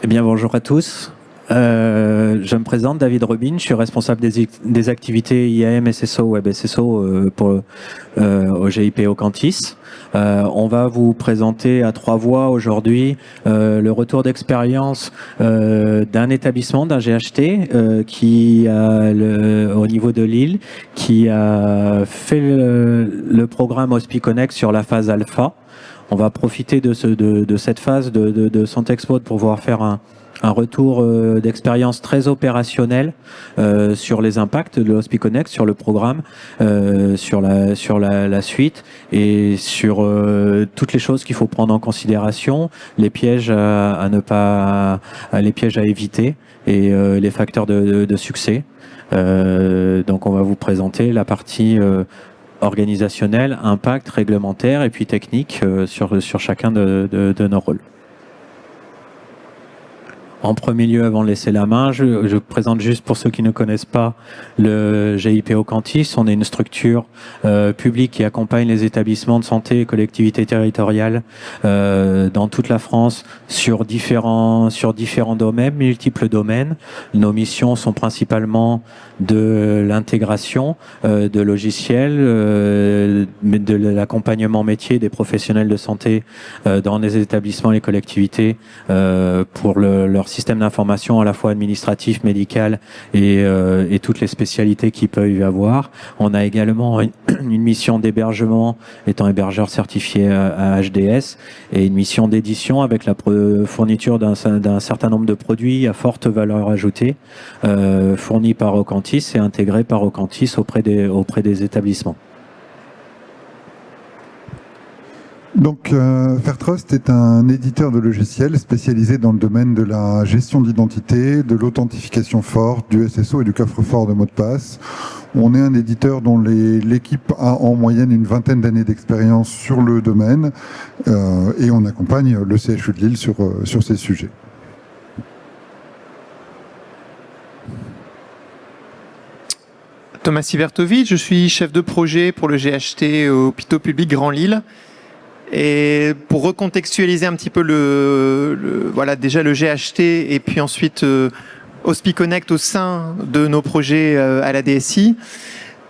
Eh bien, bonjour à tous. Je me présente, David Robin, je suis responsable des activités IAM, SSO, Web SSO au GIP Aucantis. On va vous présenter à 3 voix aujourd'hui le retour d'expérience d'un établissement, d'un GHT qui a au niveau de Lille, qui a fait le programme HospiConnect sur la phase alpha. On va profiter de cette phase de Santexpo pour pouvoir faire un retour d'expérience très opérationnel sur les impacts de HospiConnect, sur le programme, sur la suite et sur toutes les choses qu'il faut prendre en considération, les pièges à ne pas, les pièges à éviter et les facteurs de succès. Donc on va vous présenter la partie organisationnelle, impact, réglementaire et puis technique sur chacun de nos rôles. En premier lieu, avant de laisser la main, je présente juste pour ceux qui ne connaissent pas le GIP Aucantis. On est une structure publique qui accompagne les établissements de santé et collectivités territoriales dans toute la France sur différents domaines, multiples domaines. Nos missions sont principalement de l'intégration de logiciels, de l'accompagnement métier des professionnels de santé dans les établissements et les collectivités pour leur système d'information à la fois administratif, médical et toutes les spécialités qu'ils peuvent y avoir. On a également une mission d'hébergement, étant hébergeur certifié à HDS, et une mission d'édition avec la fourniture d'un certain nombre de produits à forte valeur ajoutée, fournis par Aucantis et intégrés par Aucantis auprès des établissements. Donc, Fairtrust est un éditeur de logiciels spécialisé dans le domaine de la gestion d'identité, de l'authentification forte, du SSO et du coffre-fort de mots de passe. On est un éditeur dont l'équipe a en moyenne une vingtaine d'années d'expérience sur le domaine et on accompagne le CHU de Lille sur ces sujets. Thomas Sivertovic, je suis chef de projet pour le GHT au Hôpitaux Publics Grand Lille. Et pour recontextualiser un petit peu voilà, déjà le GHT et puis ensuite HospiConnect au sein de nos projets à la DSI.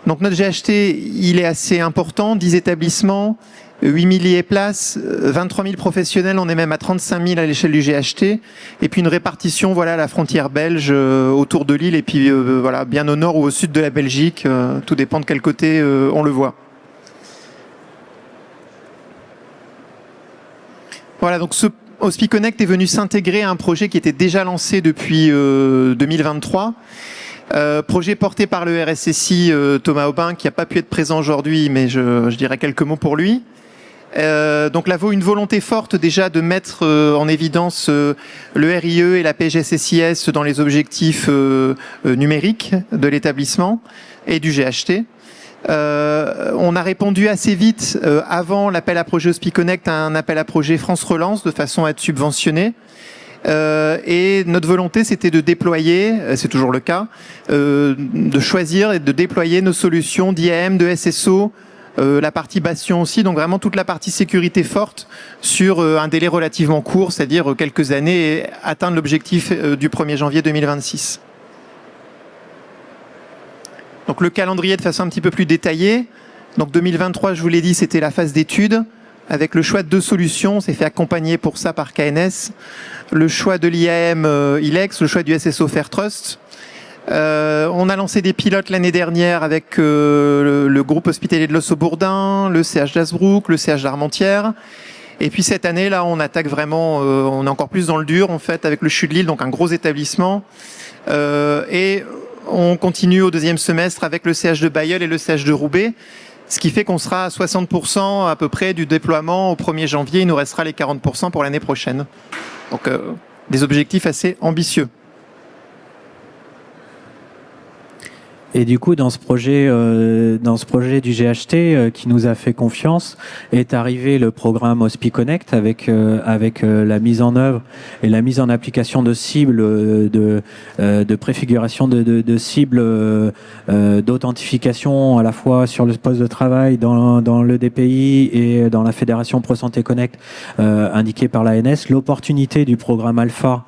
Donc notre GHT, il est assez important, 10 établissements, 8 000 lits et places, 23 000 professionnels, on est même à 35 000 à l'échelle du GHT, et puis une répartition voilà, à la frontière belge autour de Lille, et puis voilà, bien au nord ou au sud de la Belgique, tout dépend de quel côté on le voit. Voilà, donc ce HospiConnect est venu s'intégrer à un projet qui était déjà lancé depuis 2023. Projet porté par le RSSI Thomas Aubin, qui n'a pas pu être présent aujourd'hui, mais je dirais quelques mots pour lui. Donc là, une volonté forte déjà de mettre en évidence le RIE et la PGSSIS dans les objectifs numériques de l'établissement et du GHT. On a répondu assez vite avant l'appel à projet HospiConnect à un appel à projet France Relance de façon à être subventionné. Et notre volonté, c'était de déployer, c'est toujours le cas, de choisir et de déployer nos solutions d'IAM, de SSO, la partie Bastion aussi, donc vraiment toute la partie sécurité forte sur un délai relativement court, c'est-à-dire quelques années, et atteindre l'objectif du 1er janvier 2026. Donc le calendrier de façon un petit peu plus détaillée. Donc 2023, je vous l'ai dit, c'était la phase d'étude. Avec le choix de 2 solutions, on s'est fait accompagner pour ça par KNS. Le choix de l'IAM ILEX, le choix du SSO Fairtrust. On a lancé des pilotes l'année dernière avec le groupe hospitalier de l'Osso-Bourdin, le CH d'Asbrook, le CH d'Armentières. Et puis cette année, là, on attaque vraiment, on est encore plus dans le dur, en fait, avec le CHU de Lille, donc un gros établissement. Et on continue au 2e semestre avec le CH de Bailleul et le CH de Roubaix, ce qui fait qu'on sera à 60% à peu près du déploiement au 1er janvier. Il nous restera les 40% pour l'année prochaine. Donc des objectifs assez ambitieux. Et du coup, dans ce projet du GHT qui nous a fait confiance, est arrivé le programme HospiConnect avec la mise en œuvre et la mise en application de cibles de préfiguration de cibles d'authentification à la fois sur le poste de travail, dans le DPI et dans la Fédération ProSanté Connect indiquée par l'ANS. L'opportunité du programme Alpha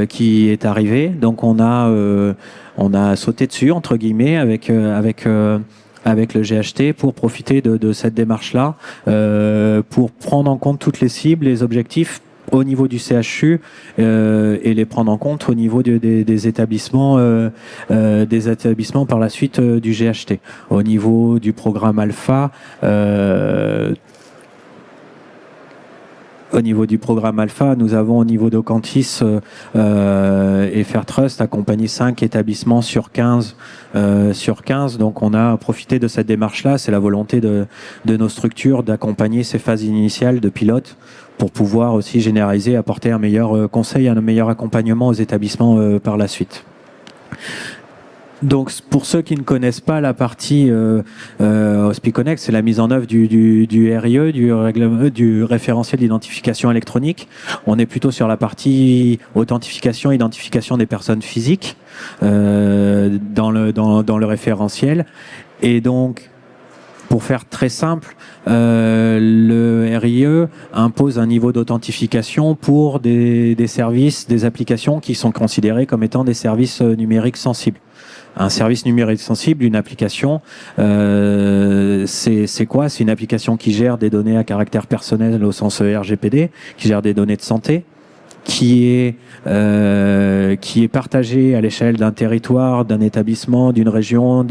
qui est arrivé, donc on a sauté dessus, entre guillemets, avec le GHT pour profiter de cette démarche-là, pour prendre en compte toutes les cibles, les objectifs au niveau du CHU et les prendre en compte au niveau des établissements par la suite du GHT. Au niveau du programme Alpha, nous avons au niveau d'Ocantis et Fairtrust accompagné 5 établissements sur 15. Donc on a profité de cette démarche-là. C'est la volonté de nos structures d'accompagner ces phases initiales de pilote pour pouvoir aussi généraliser, apporter un meilleur conseil, un meilleur accompagnement aux établissements par la suite. Donc, pour ceux qui ne connaissent pas la partie HospiConnect, c'est la mise en œuvre du RIE, du référentiel d'identification électronique. On est plutôt sur la partie authentification, identification des personnes physiques dans le référentiel. Et donc, pour faire très simple, le RIE impose un niveau d'authentification pour des services, des applications qui sont considérées comme étant des services numériques sensibles. Un service numérique sensible, une application, c'est quoi? C'est une application qui gère des données à caractère personnel au sens RGPD, qui gère des données de santé, qui est partagée à l'échelle d'un territoire, d'un établissement, d'une région,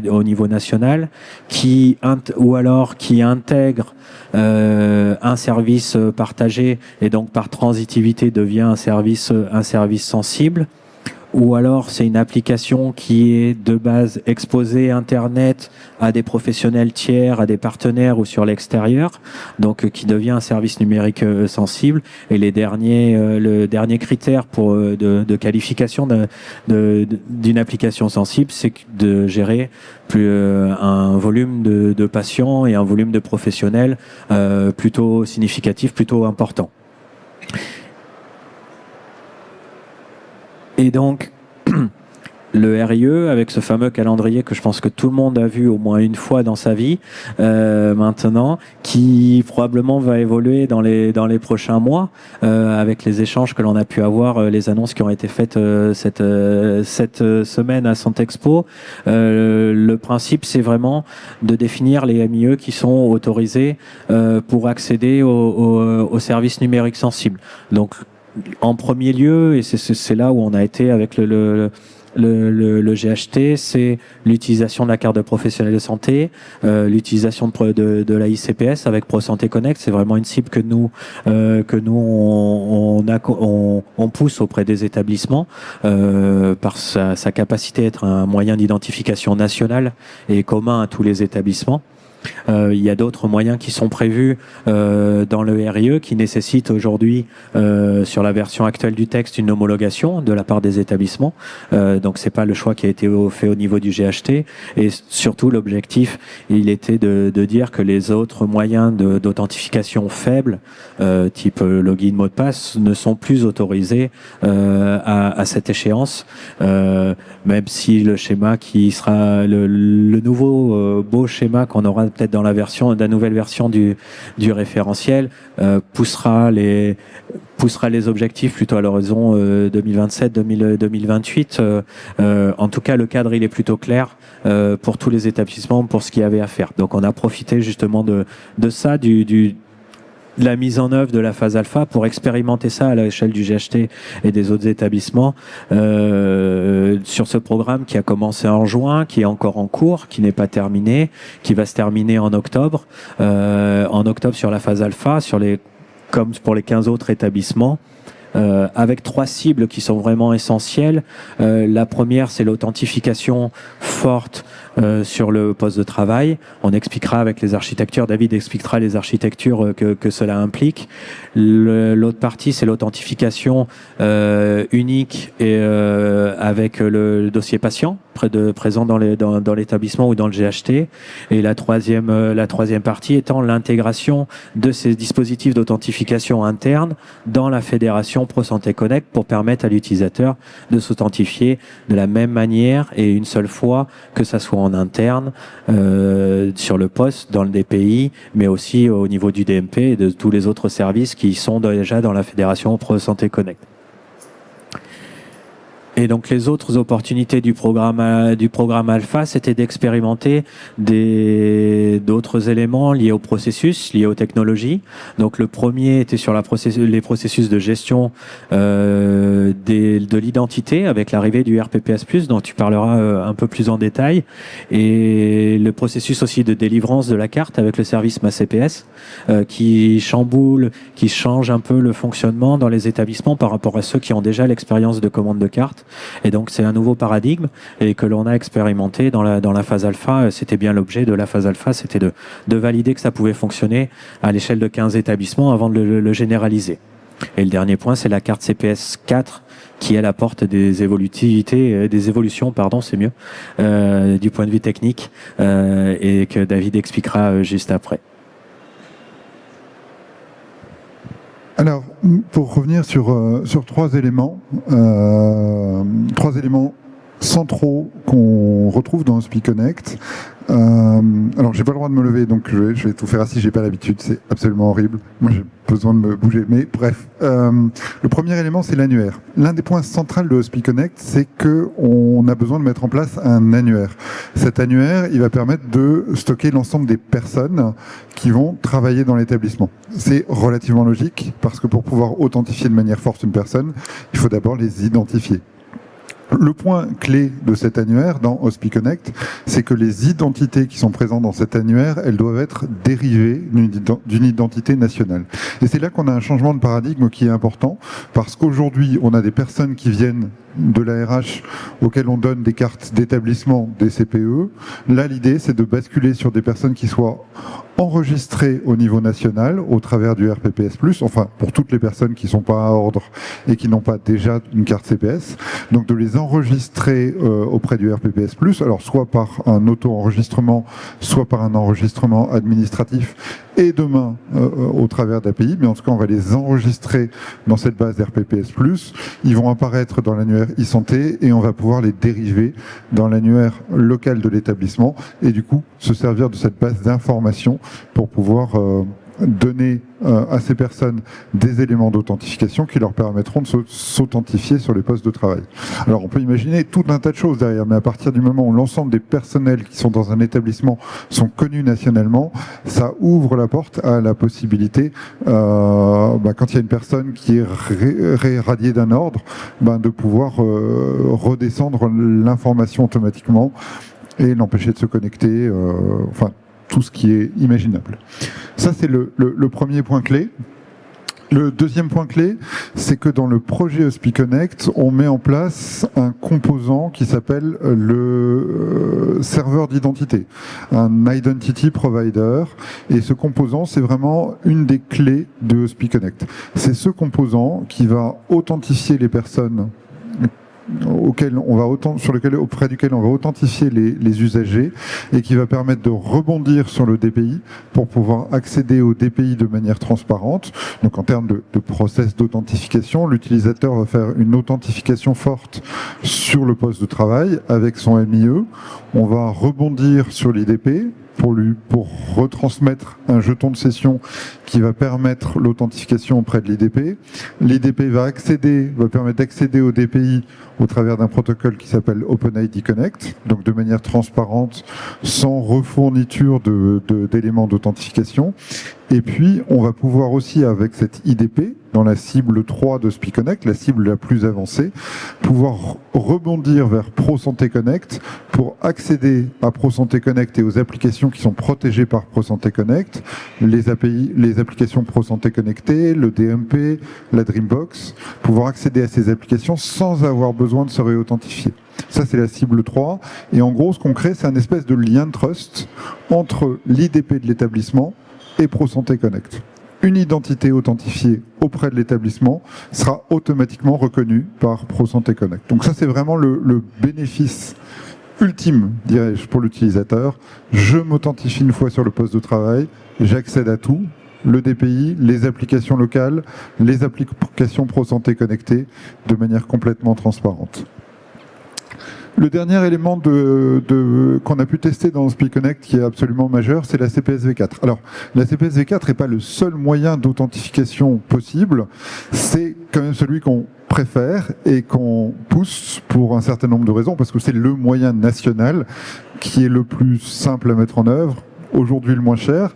au niveau national, qui intègre un service partagé et donc par transitivité devient un service sensible. Ou alors c'est une application qui est de base exposée Internet à des professionnels tiers, à des partenaires ou sur l'extérieur, donc qui devient un service numérique sensible. Et le dernier critère de qualification d'une application sensible, c'est de gérer un volume de patients et un volume de professionnels plutôt significatif, plutôt important. Et donc, le RIE, avec ce fameux calendrier que je pense que tout le monde a vu au moins une fois dans sa vie, maintenant, qui probablement va évoluer dans les prochains mois, avec les échanges que l'on a pu avoir, les annonces qui ont été faites cette semaine à Santexpo. Le principe, c'est vraiment de définir les MIE qui sont autorisés pour accéder aux services numériques sensibles. Donc, en premier lieu, et c'est là où on a été avec le GHT, c'est l'utilisation de la carte de professionnel de santé, l'utilisation de la ICPS avec ProSanté Connect. C'est vraiment une cible que nous on pousse auprès des établissements par sa capacité à être un moyen d'identification national et commun à tous les établissements. Il y a d'autres moyens qui sont prévus dans le RIE qui nécessitent aujourd'hui, sur la version actuelle du texte, une homologation de la part des établissements. Donc c'est pas le choix qui a été fait au niveau du GHT. Et surtout l'objectif, il était de dire que les autres moyens d'authentification faibles, type login, mot de passe, ne sont plus autorisés à cette échéance. Même si le schéma qui sera le nouveau beau schéma qu'on aura peut-être dans la nouvelle version du référentiel poussera les objectifs plutôt à l'horizon 2027-2028. En tout cas, le cadre il est plutôt clair pour tous les établissements pour ce qu'il y avait à faire. Donc on a profité justement de ça, de la mise en œuvre de la phase alpha pour expérimenter ça à l'échelle du GHT et des autres établissements sur ce programme qui a commencé en juin, qui est encore en cours, qui n'est pas terminé, qui va se terminer en octobre. En octobre sur la phase alpha, comme pour les 15 autres établissements. Avec 3 cibles qui sont vraiment essentielles. La première, c'est l'authentification forte sur le poste de travail. On expliquera avec les architectures, David expliquera les architectures que cela implique. L'autre partie, c'est l'authentification unique et avec le dossier patient présent dans l'établissement ou dans le GHT. Et la troisième partie étant l'intégration de ces dispositifs d'authentification interne dans la fédération ProSanté Connect pour permettre à l'utilisateur de s'authentifier de la même manière et une seule fois, que ça soit en interne, sur le poste, dans le DPI, mais aussi au niveau du DMP et de tous les autres services qui sont déjà dans la fédération ProSanté Connect. Et donc les autres opportunités du programme Alpha, c'était d'expérimenter d'autres éléments liés au processus, liés aux technologies. Donc le premier était sur les processus de gestion de l'identité avec l'arrivée du RPPS+, dont tu parleras un peu plus en détail, et le processus aussi de délivrance de la carte avec le service MaCPS qui change un peu le fonctionnement dans les établissements par rapport à ceux qui ont déjà l'expérience de commande de carte. Et donc c'est un nouveau paradigme et que l'on a expérimenté dans la phase alpha. C'était bien l'objet de la phase alpha, c'était de valider que ça pouvait fonctionner à l'échelle de 15 établissements avant de le généraliser. Et le dernier point, c'est la carte CPS 4 qui elle apporte des évolutions, c'est mieux, du point de vue technique et que David expliquera juste après. Alors, pour revenir sur trois éléments centraux qu'on retrouve dans HospiConnect. Alors, j'ai pas le droit de me lever, donc je vais tout faire assis. J'ai pas l'habitude, c'est absolument horrible. Moi, j'ai besoin de me bouger. Mais bref, le premier élément, c'est l'annuaire. L'un des points centraux de HospiConnect, c'est que on a besoin de mettre en place un annuaire. Cet annuaire, il va permettre de stocker l'ensemble des personnes qui vont travailler dans l'établissement. C'est relativement logique, parce que pour pouvoir authentifier de manière forte une personne, il faut d'abord les identifier. Le point clé de cet annuaire dans HospiConnect, c'est que les identités qui sont présentes dans cet annuaire, elles doivent être dérivées d'une identité nationale. Et c'est là qu'on a un changement de paradigme qui est important, parce qu'aujourd'hui, on a des personnes qui viennent de la RH auxquelles on donne des cartes d'établissement, des CPE. Là, l'idée, c'est de basculer sur des personnes qui soient enregistrées au niveau national au travers du RPPS+, enfin pour toutes les personnes qui ne sont pas à ordre et qui n'ont pas déjà une carte CPS, donc de les enregistrer auprès du RPPS+, alors soit par un auto-enregistrement, soit par un enregistrement administratif, et demain au travers d'API, mais en tout cas on va les enregistrer dans cette base RPPS+, ils vont apparaître dans l'annuaire e-santé et on va pouvoir les dériver dans l'annuaire local de l'établissement et du coup se servir de cette base d'informations pour pouvoir donner à ces personnes des éléments d'authentification qui leur permettront de s'authentifier sur les postes de travail. Alors on peut imaginer tout un tas de choses derrière, mais à partir du moment où l'ensemble des personnels qui sont dans un établissement sont connus nationalement, ça ouvre la porte à la possibilité, quand il y a une personne qui est radiée d'un ordre, de pouvoir redescendre l'information automatiquement et l'empêcher de se connecter, tout ce qui est imaginable. Ça, c'est le premier point clé. Le deuxième point clé, c'est que dans le projet HospiConnect, on met en place un composant qui s'appelle le serveur d'identité, un Identity Provider. Et ce composant, c'est vraiment une des clés de HospiConnect. C'est ce composant qui va authentifier les personnes auprès duquel on va authentifier les usagers et qui va permettre de rebondir sur le DPI pour pouvoir accéder au DPI de manière transparente. Donc en termes de process d'authentification, l'utilisateur va faire une authentification forte sur le poste de travail avec son MIE. On va rebondir sur l'IDP pour retransmettre un jeton de session qui va permettre l'authentification auprès de l'IDP. L'IDP va permettre d'accéder au DPI au travers d'un protocole qui s'appelle OpenID Connect, donc de manière transparente, sans refourniture d'éléments d'authentification. Et puis, on va pouvoir aussi, avec cette IDP, dans la cible 3 de SpiConnect, la cible la plus avancée, pouvoir rebondir vers ProSanté Connect pour accéder à ProSanté Connect et aux applications qui sont protégées par ProSanté Connect, les API, les applications ProSanté Connectées, le DMP, la Dreambox, pouvoir accéder à ces applications sans avoir besoin de se réauthentifier. Ça, c'est la cible 3. Et en gros, ce qu'on crée, c'est un espèce de lien de trust entre l'IDP de l'établissement et ProSanté Connect. Une identité authentifiée auprès de l'établissement sera automatiquement reconnue par ProSanté Connect. Donc ça, c'est vraiment le bénéfice ultime, dirais-je, pour l'utilisateur. Je m'authentifie une fois sur le poste de travail, j'accède à tout, le DPI, les applications locales, les applications ProSanté connectées, de manière complètement transparente. Le dernier élément qu'on a pu tester dans SpiConnect qui est absolument majeur, c'est la CPSV4. Alors, la CPSV4 n'est pas le seul moyen d'authentification possible, c'est quand même celui qu'on préfère et qu'on pousse pour un certain nombre de raisons, parce que c'est le moyen national qui est le plus simple à mettre en œuvre, aujourd'hui le moins cher,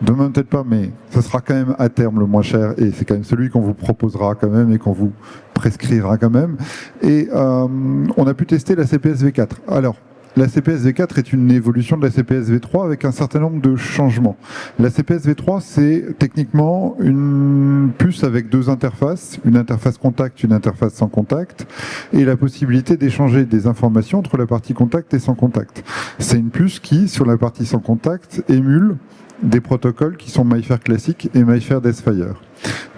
demain peut-être pas, mais ça sera quand même à terme le moins cher, et c'est quand même celui qu'on vous proposera quand même et qu'on vous prescrira quand même. Et on a pu tester la CPSV4. Alors, la CPSV4 est une évolution de la CPSV3 avec un certain nombre de changements. La CPSV3, c'est techniquement une puce avec deux interfaces, une interface contact, une interface sans contact, et la possibilité d'échanger des informations entre la partie contact et sans contact. C'est une puce qui, sur la partie sans contact, émule des protocoles qui sont MyFair classique et MyFair Deathfire.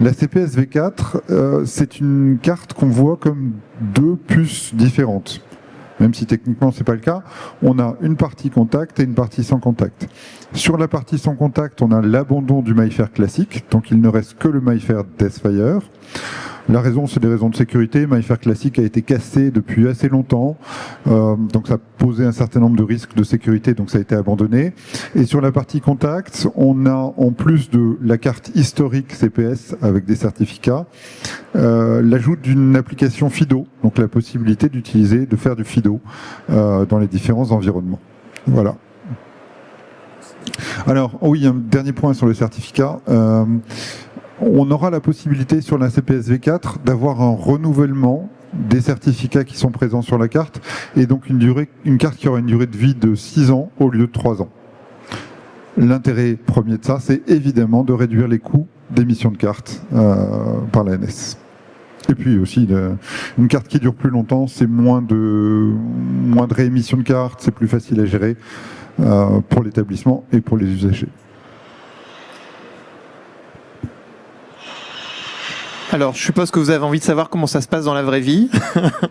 La CPSV4, c'est une carte qu'on voit comme deux puces différentes. Même si techniquement c'est pas le cas, on a une partie contact et une partie sans contact. Sur la partie sans contact, on a l'abandon du MyFair classique, donc il ne reste que le MyFair Deathfire. La raison, c'est des raisons de sécurité. MyFair classique a été cassé depuis assez longtemps, donc ça posait un certain nombre de risques de sécurité, donc ça a été abandonné. Et sur la partie contact, on a en plus de la carte historique CPS avec des certificats, l'ajout d'une application FIDO, donc la possibilité de faire du FIDO dans les différents environnements. Voilà. Alors, oui, un dernier point sur le certificat. On aura la possibilité sur la CPSV4 d'avoir un renouvellement des certificats qui sont présents sur la carte et donc une carte qui aura une durée de vie de 6 ans au lieu de 3 ans. L'intérêt premier de ça, c'est évidemment de réduire les coûts d'émission de cartes par l'ANS. Et puis aussi, une carte qui dure plus longtemps, c'est moins de réémission de cartes, c'est plus facile à gérer pour l'établissement et pour les usagers. Alors, je suppose que vous avez envie de savoir comment ça se passe dans la vraie vie.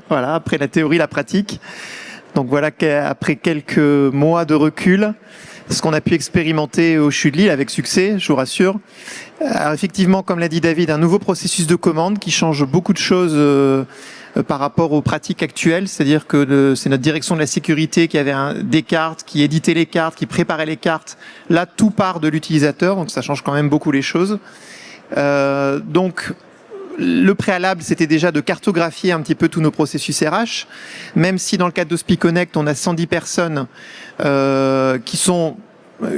Voilà, après la théorie, la pratique. Donc voilà qu'après quelques mois de recul, ce qu'on a pu expérimenter au CHU de Lille avec succès, je vous rassure. Alors effectivement, comme l'a dit David, un nouveau processus de commande qui change beaucoup de choses par rapport aux pratiques actuelles. C'est-à-dire que c'est notre direction de la sécurité qui avait des cartes, qui éditait les cartes, qui préparait les cartes. Là, tout part de l'utilisateur, donc ça change quand même beaucoup les choses. Donc, le préalable, c'était déjà de cartographier un petit peu tous nos processus RH, même si dans le cadre de SpiConnect, on a 110 personnes qui sont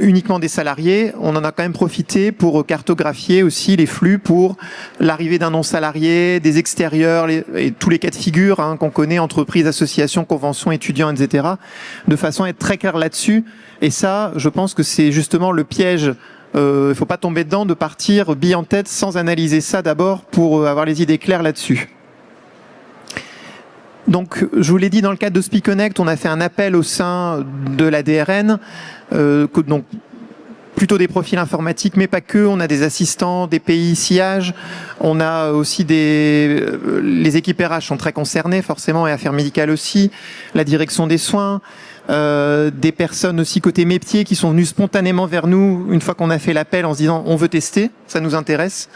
uniquement des salariés, on en a quand même profité pour cartographier aussi les flux pour l'arrivée d'un non-salarié, des extérieurs, et tous les cas de figure qu'on connaît, entreprises, associations, conventions, étudiants, etc., de façon à être très clair là-dessus. Et ça, je pense que c'est justement le piège. Il ne faut pas tomber dedans de partir bille en tête sans analyser ça d'abord pour avoir les idées claires là-dessus. Donc, je vous l'ai dit, dans le cadre de SpiConnect, on a fait un appel au sein de la DRN, donc plutôt des profils informatiques, mais pas que. On a des assistants, des PI, sillage. On a aussi les équipes RH sont très concernées, forcément, et affaires médicales aussi, la direction des soins. Des personnes aussi côté métier qui sont venues spontanément vers nous une fois qu'on a fait l'appel en se disant on veut tester, ça nous intéresse.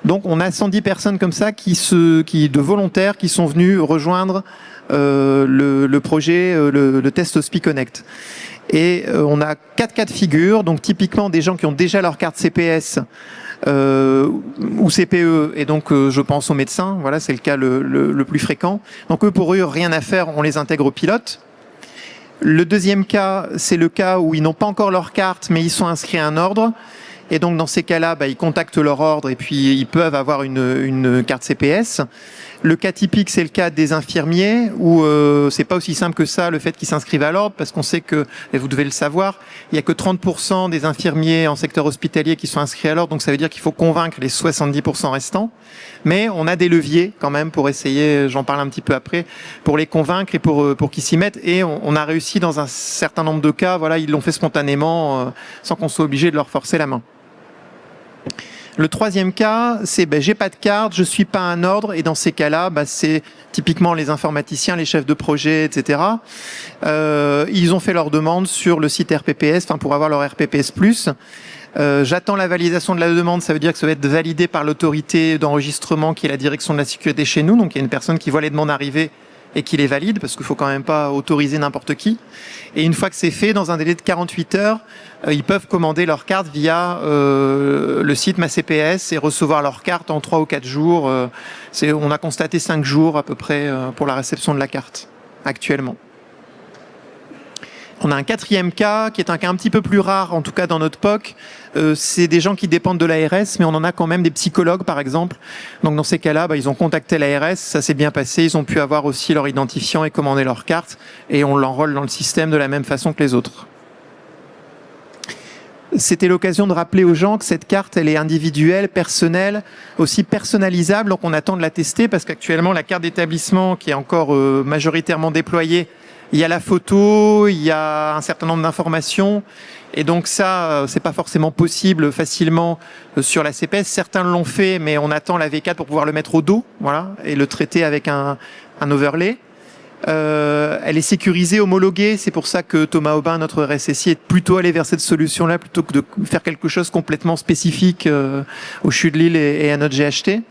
Donc on a 110 personnes comme ça de volontaires qui sont venus rejoindre le projet, le test SpiConnect. Et on a 4 cas de figure, donc typiquement des gens qui ont déjà leur carte CPS ou CPE, et donc je pense aux médecins, voilà, c'est le cas le plus fréquent. Donc eux, pour eux, rien à faire, on les intègre au pilote. Le deuxième cas, c'est le cas où ils n'ont pas encore leur carte, mais ils sont inscrits à un ordre. Et donc dans ces cas-là, ils contactent leur ordre et puis ils peuvent avoir une carte CPS. Le cas typique, c'est le cas des infirmiers où c'est pas aussi simple que ça le fait qu'ils s'inscrivent à l'ordre, parce qu'on sait que, et vous devez le savoir, il y a que 30% des infirmiers en secteur hospitalier qui sont inscrits à l'ordre, donc ça veut dire qu'il faut convaincre les 70% restants. Mais on a des leviers quand même pour essayer, j'en parle un petit peu après, pour les convaincre et pour qu'ils s'y mettent. Et on a réussi dans un certain nombre de cas, voilà, ils l'ont fait spontanément sans qu'on soit obligé de leur forcer la main. Le troisième cas, c'est j'ai pas de carte, je suis pas un ordre, et dans ces cas-là, c'est typiquement les informaticiens, les chefs de projet, etc. Ils ont fait leur demande sur le site RPPS, pour avoir leur RPPS+. J'attends la validation de la demande, ça veut dire que ça va être validé par l'autorité d'enregistrement qui est la direction de la sécurité chez nous, donc il y a une personne qui voit les demandes arriver et qui les valide, parce qu'il faut quand même pas autoriser n'importe qui. Et une fois que c'est fait, dans un délai de 48 heures, ils peuvent commander leur carte via le site Ma CPS et recevoir leur carte en 3 ou 4 jours. On a constaté 5 jours à peu près pour la réception de la carte, actuellement. On a un quatrième cas, qui est un cas un petit peu plus rare, en tout cas dans notre POC. C'est des gens qui dépendent de l'ARS, mais on en a quand même des psychologues, par exemple. Donc dans ces cas-là, ils ont contacté l'ARS, ça s'est bien passé, ils ont pu avoir aussi leur identifiant et commander leur carte, et on l'enrôle dans le système de la même façon que les autres. C'était l'occasion de rappeler aux gens que cette carte, elle est individuelle, personnelle, aussi personnalisable, donc on attend de la tester, parce qu'actuellement, la carte d'établissement, qui est encore majoritairement déployée, il y a la photo, il y a un certain nombre d'informations, et donc ça, c'est pas forcément possible facilement sur la CPS. Certains l'ont fait, mais on attend la V4 pour pouvoir le mettre au dos, voilà, et le traiter avec un overlay. Elle est sécurisée, homologuée, c'est pour ça que Thomas Aubin, notre RSSI, est plutôt allé vers cette solution-là, plutôt que de faire quelque chose complètement spécifique au CHU de Lille et à notre GHT.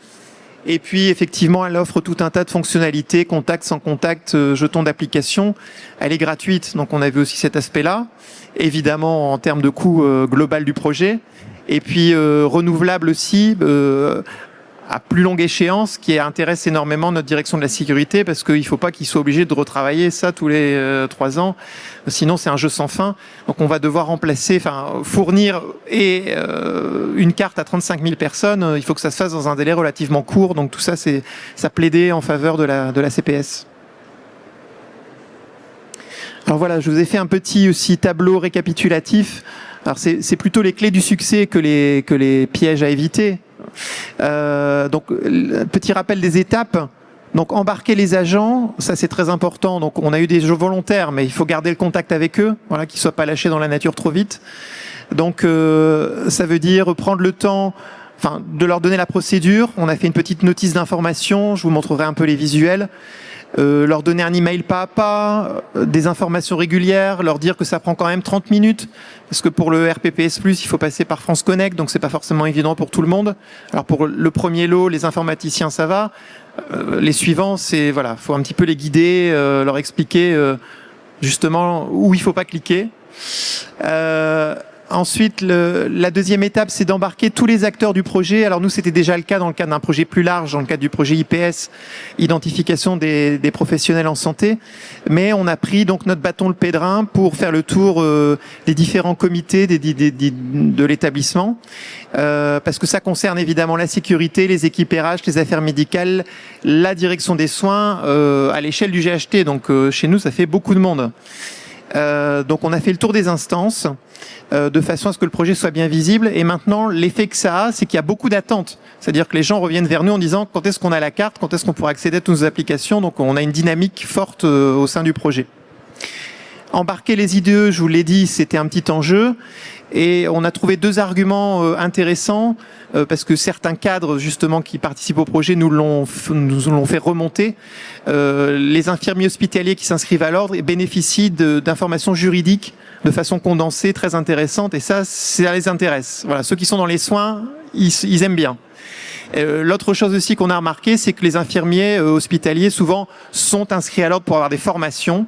Et puis, effectivement, elle offre tout un tas de fonctionnalités, contact, sans contact, jetons d'application. Elle est gratuite, donc on a vu aussi cet aspect-là. Évidemment, en termes de coût global du projet. Et puis, renouvelable aussi, à plus longue échéance, qui intéresse énormément notre direction de la sécurité, parce qu'il ne faut pas qu'ils soient obligés de retravailler ça tous les 3 ans. Sinon, c'est un jeu sans fin. Donc, on va devoir remplacer, fournir une carte à 35 000 personnes. Il faut que ça se fasse dans un délai relativement court. Donc, tout ça, ça plaidait en faveur de la CPS. Alors voilà, je vous ai fait un petit aussi tableau récapitulatif. Alors, c'est plutôt les clés du succès que les pièges à éviter. Donc, petit rappel des étapes. Donc, embarquer les agents, ça c'est très important. Donc, on a eu des jeux volontaires, mais il faut garder le contact avec eux, voilà, qu'ils soient pas lâchés dans la nature trop vite. Donc, ça veut dire prendre le temps, de leur donner la procédure. On a fait une petite notice d'information. Je vous montrerai un peu les visuels. Leur donner un email pas à pas, des informations régulières, leur dire que ça prend quand même 30 minutes, parce que pour le RPPS+, il faut passer par France Connect, donc c'est pas forcément évident pour tout le monde. Alors pour le premier lot, les informaticiens, ça va. Les suivants, c'est voilà, faut un petit peu les guider, leur expliquer justement où il faut pas cliquer. Ensuite, la deuxième étape, c'est d'embarquer tous les acteurs du projet. Alors nous, c'était déjà le cas dans le cadre d'un projet plus large, dans le cadre du projet IPS, identification des professionnels en santé. Mais on a pris donc notre bâton le pédrin pour faire le tour des différents comités de l'établissement, parce que ça concerne évidemment la sécurité, les équipes RH, les affaires médicales, la direction des soins à l'échelle du GHT. Donc chez nous, ça fait beaucoup de monde. Donc on a fait le tour des instances de façon à ce que le projet soit bien visible, et maintenant l'effet que ça a, c'est qu'il y a beaucoup d'attentes, c'est-à-dire que les gens reviennent vers nous en disant quand est-ce qu'on a la carte, quand est-ce qu'on pourra accéder à toutes nos applications. Donc on a une dynamique forte au sein du projet. Embarquer les IDE, je vous l'ai dit, c'était un petit enjeu, et on a trouvé 2 arguments intéressants, parce que certains cadres justement qui participent au projet nous l'ont fait remonter. Les infirmiers hospitaliers qui s'inscrivent à l'ordre bénéficient d'informations juridiques de façon condensée, très intéressante, et ça les intéresse. Voilà, ceux qui sont dans les soins, ils aiment bien. L'autre chose aussi qu'on a remarqué, c'est que les infirmiers hospitaliers souvent sont inscrits à l'ordre pour avoir des formations.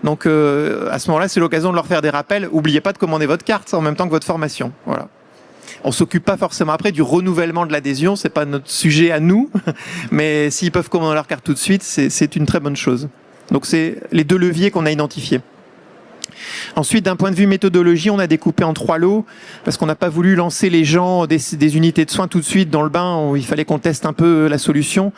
Donc à ce moment-là, c'est l'occasion de leur faire des rappels. N'oubliez pas de commander votre carte en même temps que votre formation. Voilà. On s'occupe pas forcément après du renouvellement de l'adhésion, c'est pas notre sujet à nous, mais s'ils peuvent commander leur carte tout de suite, c'est une très bonne chose. Donc c'est les 2 leviers qu'on a identifiés. Ensuite, d'un point de vue méthodologie, on a découpé en 3 lots parce qu'on n'a pas voulu lancer les gens des unités de soins tout de suite dans le bain où il fallait qu'on teste un peu la solution.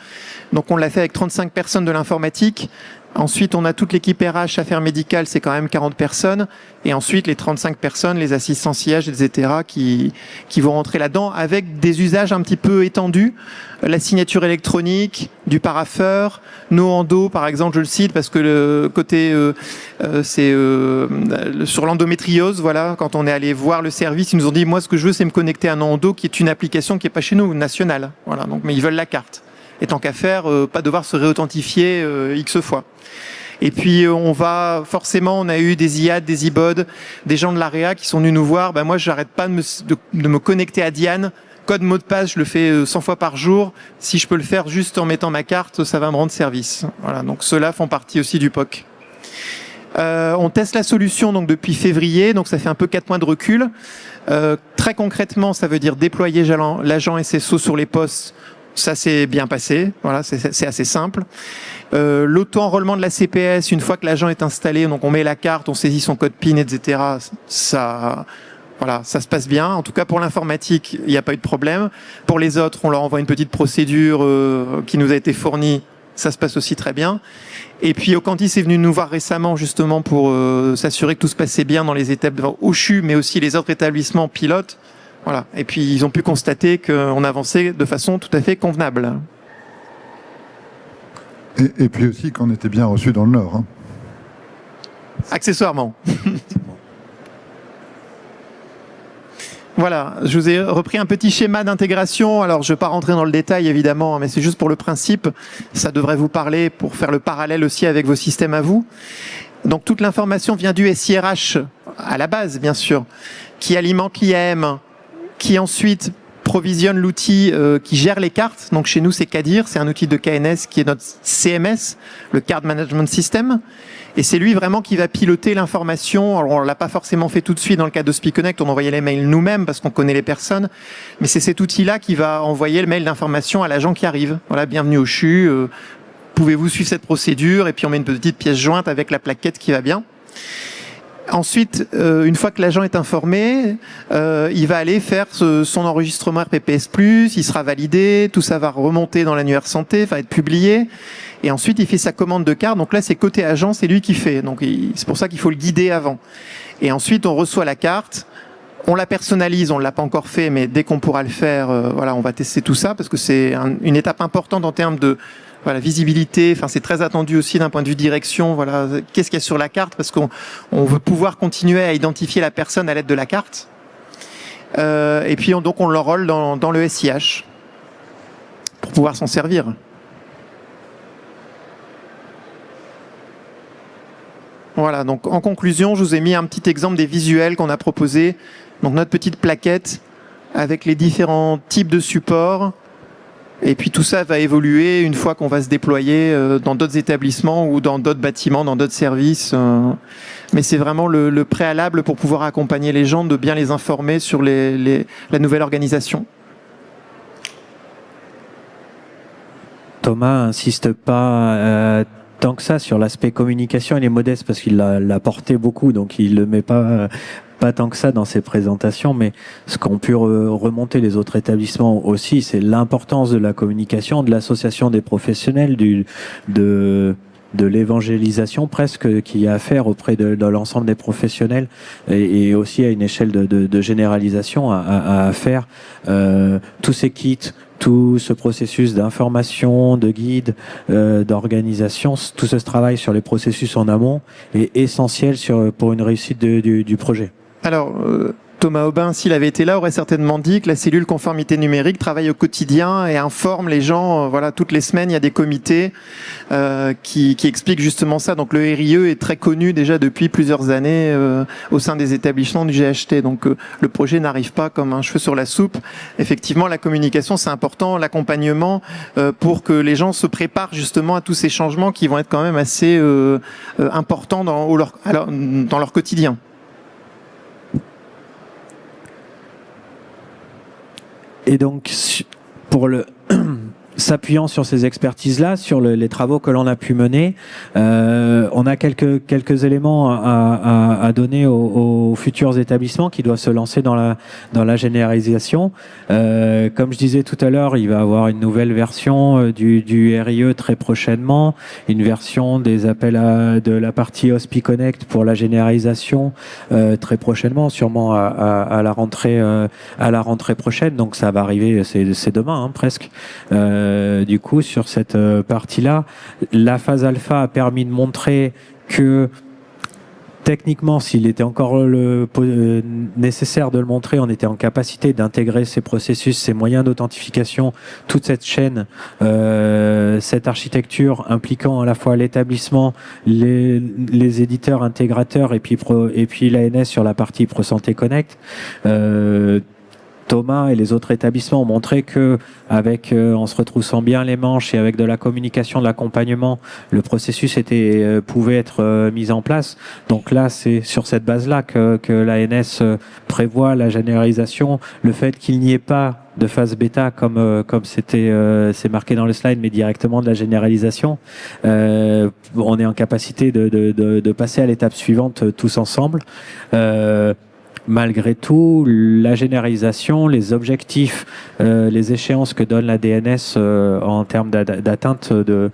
Donc on l'a fait avec 35 personnes de l'informatique. Ensuite, on a toute l'équipe RH, affaires médicales, c'est quand même 40 personnes. Et ensuite, les 35 personnes, les assistants sillage, etc., qui vont rentrer là-dedans avec des usages un petit peu étendus. La signature électronique, du parapheur, NoEndo, par exemple, je le cite, parce que le côté, sur l'endométriose, voilà, quand on est allé voir le service, ils nous ont dit, moi, ce que je veux, c'est me connecter à NoEndo, qui est une application qui n'est pas chez nous, nationale. Voilà, donc, mais ils veulent la carte. Et tant qu'à faire, pas devoir se réauthentifier X fois. Et puis on a eu des IAD, des IBOD, des gens de l'AREA qui sont venus nous voir. Ben moi, j'arrête pas de me connecter à Diane. Code mot de passe, je le fais 100 fois par jour. Si je peux le faire juste en mettant ma carte, ça va me rendre service. Voilà, donc ceux-là font partie aussi du POC. On teste la solution donc depuis février, donc ça fait un peu 4 mois de recul. Très concrètement, ça veut dire déployer l'agent SSO sur les postes. Ça s'est bien passé, voilà, c'est assez simple. L'auto-enrôlement de la CPS, une fois que l'agent est installé, donc on met la carte, on saisit son code PIN, etc. Ça se passe bien. En tout cas, pour l'informatique, il n'y a pas eu de problème. Pour les autres, on leur envoie une petite procédure qui nous a été fournie. Ça se passe aussi très bien. Et puis, Aucantis est venu nous voir récemment, justement, pour s'assurer que tout se passait bien dans les établissements OCHU, mais aussi les autres établissements pilotes. Voilà. Et puis, ils ont pu constater qu'on avançait de façon tout à fait convenable. Et puis aussi qu'on était bien reçus dans le Nord. Hein. Accessoirement. Voilà, je vous ai repris un petit schéma d'intégration. Alors, je ne vais pas rentrer dans le détail, évidemment, mais c'est juste pour le principe. Ça devrait vous parler pour faire le parallèle aussi avec vos systèmes à vous. Donc, toute l'information vient du SIRH, à la base, bien sûr, qui alimente l'IAM, qui ensuite provisionne l'outil qui gère les cartes. Donc chez nous, c'est CADIR, c'est un outil de KNS qui est notre CMS, le Card Management System. Et c'est lui vraiment qui va piloter l'information. Alors on ne l'a pas forcément fait tout de suite dans le cas de SpeakConnect, on envoyait les mails nous-mêmes parce qu'on connaît les personnes. Mais c'est cet outil-là qui va envoyer le mail d'information à l'agent qui arrive. Voilà, bienvenue au CHU, pouvez-vous suivre cette procédure? Et puis on met une petite pièce jointe avec la plaquette qui va bien. Ensuite, une fois que l'agent est informé, il va aller faire son enregistrement RPPS+, il sera validé, tout ça va remonter dans l'annuaire santé, va être publié, et ensuite il fait sa commande de carte. Donc là, c'est côté agent, c'est lui qui fait. Donc c'est pour ça qu'il faut le guider avant. Et ensuite, on reçoit la carte, on la personnalise, on ne l'a pas encore fait, mais dès qu'on pourra le faire, voilà, on va tester tout ça, parce que c'est une étape importante en termes de visibilité. Enfin, c'est très attendu aussi d'un point de vue direction. Voilà, qu'est-ce qu'il y a sur la carte? Parce qu'on veut pouvoir continuer à identifier la personne à l'aide de la carte. Et puis, donc, on l'enrôle dans le SIH pour pouvoir s'en servir. Voilà, donc en conclusion, je vous ai mis un petit exemple des visuels qu'on a proposés. Donc, notre petite plaquette avec les différents types de supports. Et puis tout ça va évoluer une fois qu'on va se déployer dans d'autres établissements ou dans d'autres bâtiments, dans d'autres services. Mais c'est vraiment le préalable pour pouvoir accompagner les gens, de bien les informer sur la nouvelle organisation. Thomas insiste pas tant que ça sur l'aspect communication. Il est modeste parce qu'il l'a porté beaucoup, donc il le met pas tant que ça dans ses présentations, mais ce qu'ont pu remonter les autres établissements aussi, c'est l'importance de la communication, de l'association des professionnels, de l'évangélisation presque qu'il y a à faire auprès de l'ensemble des professionnels, et aussi à une échelle de généralisation à faire. Tous ces kits, tout ce processus d'information, de guide, d'organisation, tout ce travail sur les processus en amont est essentiel pour une réussite du projet. Alors, Thomas Aubin, s'il avait été là, aurait certainement dit que la cellule conformité numérique travaille au quotidien et informe les gens. Voilà, toutes les semaines, il y a des comités qui expliquent justement ça. Donc, le RIE est très connu déjà depuis plusieurs années au sein des établissements du GHT. Donc, le projet n'arrive pas comme un cheveu sur la soupe. Effectivement, la communication, c'est important, l'accompagnement pour que les gens se préparent justement à tous ces changements qui vont être quand même assez importants dans leur quotidien. Et donc, pour s'appuyant sur ces expertises-là, sur les travaux que l'on a pu mener, on a quelques éléments à donner aux futurs établissements qui doivent se lancer dans la généralisation. Comme je disais tout à l'heure, il va y avoir une nouvelle version du RIE très prochainement, une version des appels de la partie Hospi Connect pour la généralisation très prochainement, sûrement à la rentrée prochaine. Donc ça va arriver, c'est demain hein, presque. Du coup, sur cette partie-là, la phase alpha a permis de montrer que techniquement, s'il était encore nécessaire de le montrer, on était en capacité d'intégrer ces processus, ces moyens d'authentification, toute cette chaîne, cette architecture impliquant à la fois l'établissement, les éditeurs intégrateurs et puis l'ANS sur la partie ProSanté Connect. Thomas et les autres établissements ont montré que, en se retroussant bien les manches et avec de la communication, de l'accompagnement, le processus pouvait être mis en place. Donc là, c'est sur cette base-là que l'ANS prévoit la généralisation. Le fait qu'il n'y ait pas de phase bêta comme c'est marqué dans le slide, mais directement de la généralisation, on est en capacité de passer à l'étape suivante tous ensemble. Malgré tout, la généralisation, les objectifs, les échéances que donne la DNS en termes d'atteinte de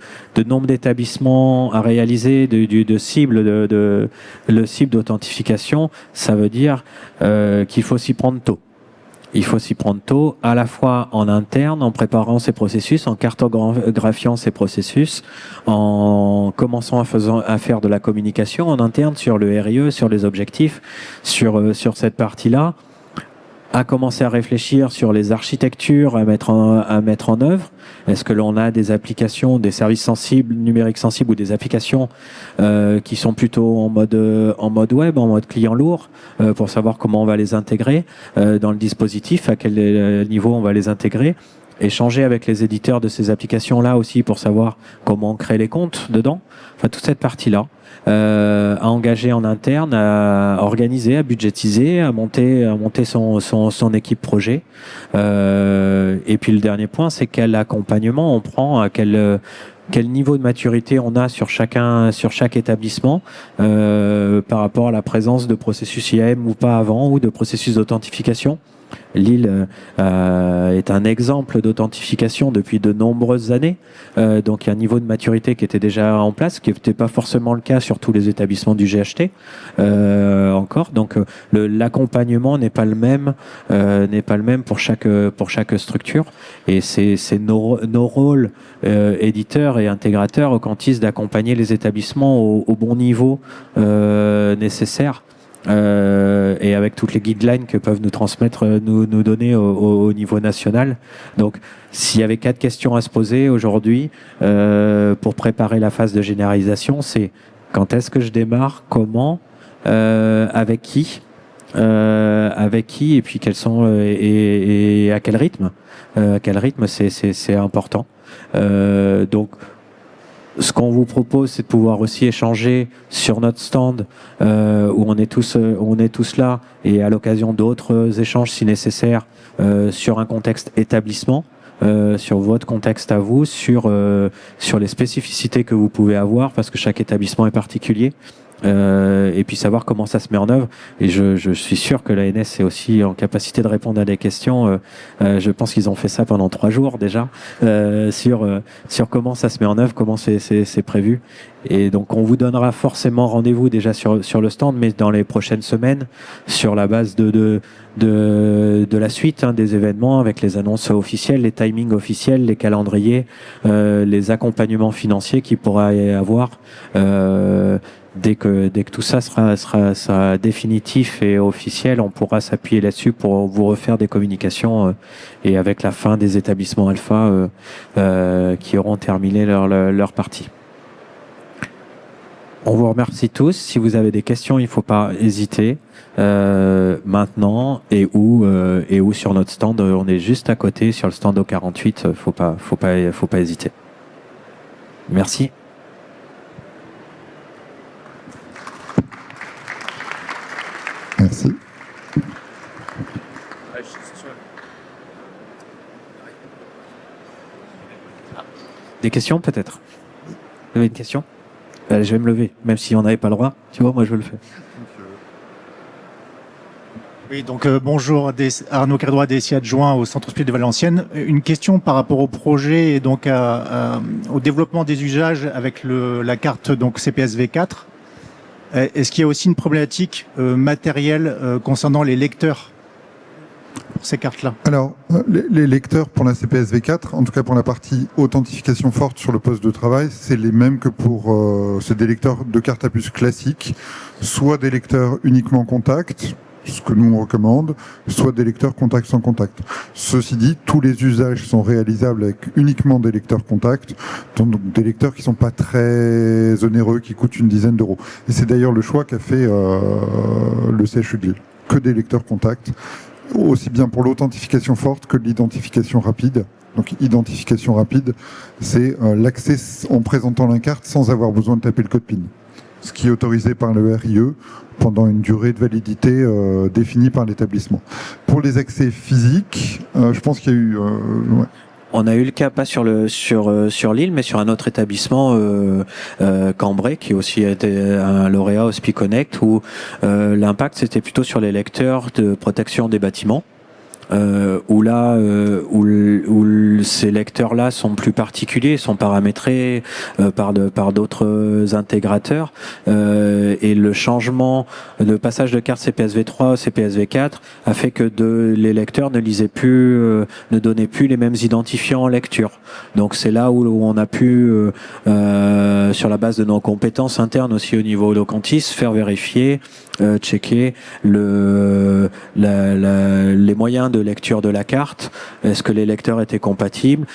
nombre d'établissements à réaliser, de cible, le cible d'authentification, ça veut dire qu'il faut s'y prendre tôt. Il faut s'y prendre tôt, à la fois en interne, en préparant ces processus, en cartographiant ces processus, en commençant à faire de la communication en interne sur le RIE, sur les objectifs, sur cette partie-là, à commencer à réfléchir sur les architectures à mettre en œuvre. Est-ce que l'on a des applications, des services sensibles, numériques sensibles ou des applications qui sont plutôt en mode web, en mode client lourd, pour savoir comment on va les intégrer dans le dispositif, à quel niveau on va les intégrer. Échanger avec les éditeurs de ces applications-là aussi pour savoir comment on crée les comptes dedans. Enfin, toute cette partie-là. À engager en interne, à organiser, à budgétiser, à monter son équipe projet. Et puis le dernier point, c'est quel accompagnement on prend, à quel niveau de maturité on a sur chaque établissement par rapport à la présence de processus IAM ou pas avant, ou de processus d'authentification. Lille est un exemple d'authentification depuis de nombreuses années. Donc il y a un niveau de maturité qui était déjà en place, qui n'était pas forcément le cas sur tous les établissements du GHT encore. Donc l'accompagnement n'est pas le même pour chaque structure. Et c'est nos rôles éditeurs et intégrateurs au Cantis d'accompagner les établissements au bon niveau nécessaire. Et avec toutes les guidelines que peuvent nous transmettre, nous donner au niveau national. Donc, s'il y avait 4 questions à se poser aujourd'hui pour préparer la phase de généralisation, c'est quand est-ce que je démarre, comment, avec qui, et puis quels sont et à quel rythme. À quel rythme, c'est important. Donc ce qu'on vous propose, c'est de pouvoir aussi échanger sur notre stand où on est tous là, et à l'occasion d'autres échanges si nécessaire sur un contexte établissement, sur votre contexte à vous, sur les spécificités que vous pouvez avoir, parce que chaque établissement est particulier. Et puis savoir comment ça se met en œuvre. Et je suis sûr que l'ANS est aussi en capacité de répondre à des questions. Je pense qu'ils ont fait ça pendant 3 jours déjà, sur comment ça se met en œuvre, comment c'est prévu. Et donc on vous donnera forcément rendez-vous déjà sur le stand, mais dans les prochaines semaines, sur la base de la suite des événements, avec les annonces officielles, les timings officiels, les calendriers, les accompagnements financiers qu'il pourra y avoir. Dès que tout ça sera définitif et officiel, on pourra s'appuyer là-dessus pour vous refaire des communications et avec la fin des établissements alpha qui auront terminé leur partie. On vous remercie tous. Si vous avez des questions, il ne faut pas hésiter maintenant et où sur notre stand. On est juste à côté sur le stand O48. Faut pas hésiter. Merci. Merci. Des questions peut-être? Vous avez une question? Allez, je vais me lever, même si on n'avait pas le droit. Tu vois, moi je le fais. Oui, donc bonjour, Arnaud Cardois, DSI adjoint au Centre hospitalier de Valenciennes. Une question par rapport au projet et donc au développement des usages avec la carte donc CPSV4. Est-ce qu'il y a aussi une problématique matérielle concernant les lecteurs pour ces cartes-là? Alors, les lecteurs pour la CPSV4, en tout cas pour la partie authentification forte sur le poste de travail, c'est les mêmes que pour c'est des lecteurs de carte à puce classiques, soit des lecteurs uniquement contact, ce que nous on recommande, soit des lecteurs contact sans contact. Ceci dit, tous les usages sont réalisables avec uniquement des lecteurs contact, donc des lecteurs qui sont pas très onéreux, qui coûtent une dizaine d'euros. Et c'est d'ailleurs le choix qu'a fait le CHU de Lille, que des lecteurs contact, aussi bien pour l'authentification forte que l'identification rapide. Donc identification rapide, c'est l'accès en présentant la carte sans avoir besoin de taper le code PIN, ce qui est autorisé par le RIE pendant une durée de validité définie par l'établissement. Pour les accès physiques, je pense qu'il y a eu... ouais. On a eu le cas pas sur l'île, mais sur un autre établissement, Cambrai, qui aussi a été un lauréat au SPIConnect, où l'impact c'était plutôt sur les lecteurs de protection des bâtiments. Où ces lecteurs-là sont plus particuliers, sont paramétrés par d'autres intégrateurs, et le changement, le passage de carte CPSV3 à CPSV4 a fait que les lecteurs ne lisaient plus, ne donnaient plus les mêmes identifiants en lecture. Donc c'est là où on a pu, sur la base de nos compétences internes aussi au niveau Locantis, faire vérifier, checker les moyens de lecture de la carte. Est-ce que les lecteurs étaient compatibles,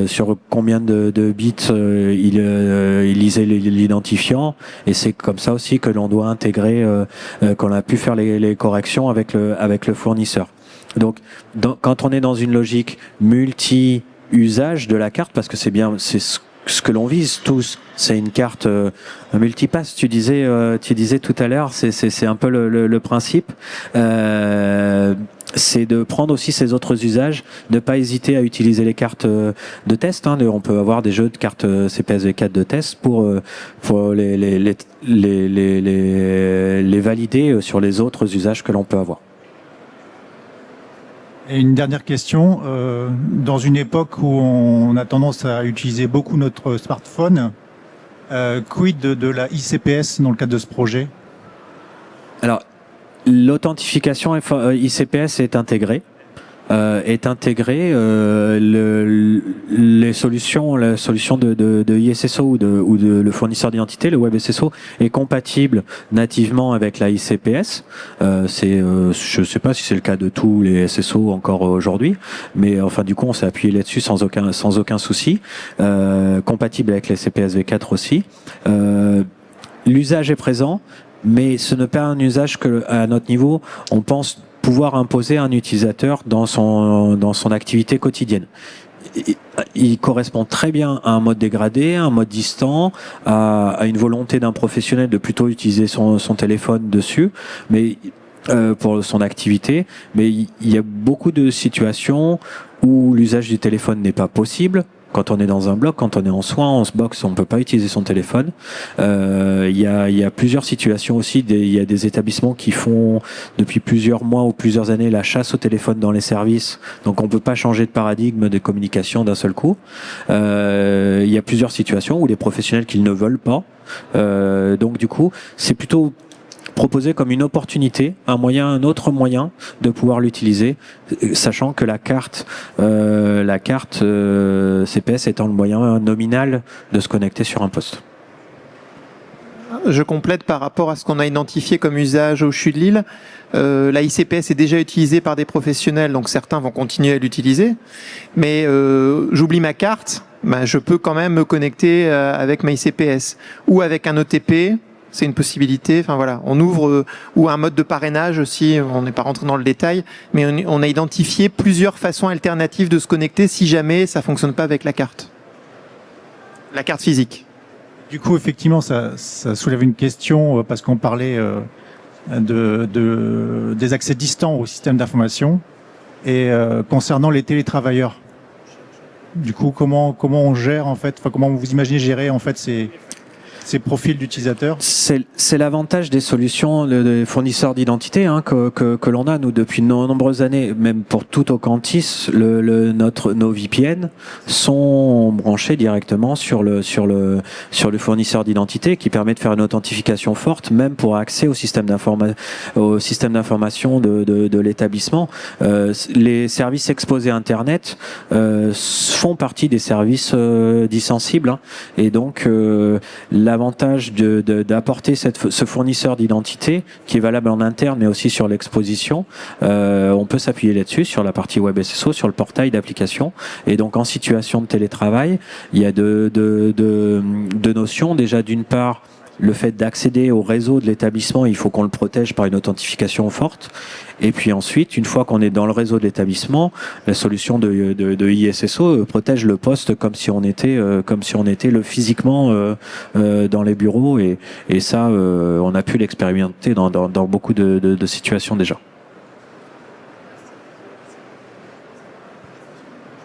sur combien de bits ils lisaient l'identifiant, et c'est comme ça aussi que l'on doit intégrer, qu'on a pu faire les corrections avec le fournisseur. Donc quand on est dans une logique multi-usage de la carte, parce que c'est ce que l'on vise tous, c'est une carte un multipass. Tu disais tout à l'heure, c'est un peu le principe. C'est de prendre aussi ces autres usages, ne pas hésiter à utiliser les cartes de test. On peut avoir des jeux de cartes CPSV4 de test pour les valider sur les autres usages que l'on peut avoir. Et une dernière question, dans une époque où on a tendance à utiliser beaucoup notre smartphone, quid de la ICPS dans le cadre de ce projet? Alors, l'authentification ICPS est intégrée. La solution de ISSO ou de le fournisseur d'identité, le WebSSO, est compatible nativement avec la ICPS. Je sais pas si c'est le cas de tous les SSO encore aujourd'hui, mais enfin du coup on s'est appuyé là-dessus sans aucun souci. Compatible avec les CPSV4 aussi. L'usage est présent, mais ce n'est pas un usage que, à notre niveau, on pense pouvoir imposer à un utilisateur dans son activité quotidienne. Il correspond très bien à un mode dégradé, à un mode distant, à une volonté d'un professionnel de plutôt utiliser son téléphone dessus, mais pour son activité. Mais il y a beaucoup de situations où l'usage du téléphone n'est pas possible. Quand on est dans un bloc, quand on est en soins, on se boxe, on ne peut pas utiliser son téléphone. Il y a plusieurs situations aussi. Il y a des établissements qui font depuis plusieurs mois ou plusieurs années la chasse au téléphone dans les services. Donc on ne peut pas changer de paradigme de communication d'un seul coup. Il y a plusieurs situations où les professionnels qui ne veulent pas. Donc du coup, c'est plutôt proposé comme une opportunité, un autre moyen de pouvoir l'utiliser, sachant que la carte CPS étant le moyen nominal de se connecter sur un poste. Je complète par rapport à ce qu'on a identifié comme usage au CHU de Lille. La ICPS est déjà utilisée par des professionnels, donc certains vont continuer à l'utiliser. Mais j'oublie ma carte, je peux quand même me connecter avec ma ICPS ou avec un OTP. C'est une possibilité. Enfin voilà, on ouvre ou un mode de parrainage aussi. On n'est pas rentré dans le détail, mais on a identifié plusieurs façons alternatives de se connecter si jamais ça fonctionne pas avec la carte physique. Du coup, effectivement, ça soulève une question parce qu'on parlait des accès distants au système d'information et concernant les télétravailleurs. Du coup, comment on gère en fait, enfin, comment vous imaginez gérer en fait ces profils d'utilisateurs? C'est l'avantage des solutions des fournisseurs d'identité que l'on a, nous, depuis de nombreuses années, même pour tout Aucantis, nos VPN sont branchés directement sur le fournisseur d'identité qui permet de faire une authentification forte, même pour accès au système d'information de l'établissement. Les services exposés Internet font partie des services dits sensibles, et donc l'avantage d'apporter ce fournisseur d'identité qui est valable en interne mais aussi sur l'exposition, on peut s'appuyer là-dessus sur la partie web SSO, sur le portail d'application. Et donc en situation de télétravail, il y a deux notions. Déjà, d'une part, le fait d'accéder au réseau de l'établissement, il faut qu'on le protège par une authentification forte. Et puis ensuite, une fois qu'on est dans le réseau de l'établissement, la solution de ISSO protège le poste comme si on était physiquement dans les bureaux. Et ça, on a pu l'expérimenter dans beaucoup de situations déjà.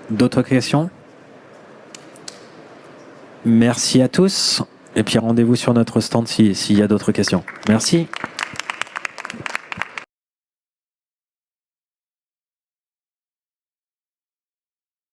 D'autres questions? Merci à tous. Et puis rendez-vous sur notre stand s'il y a d'autres questions. Merci.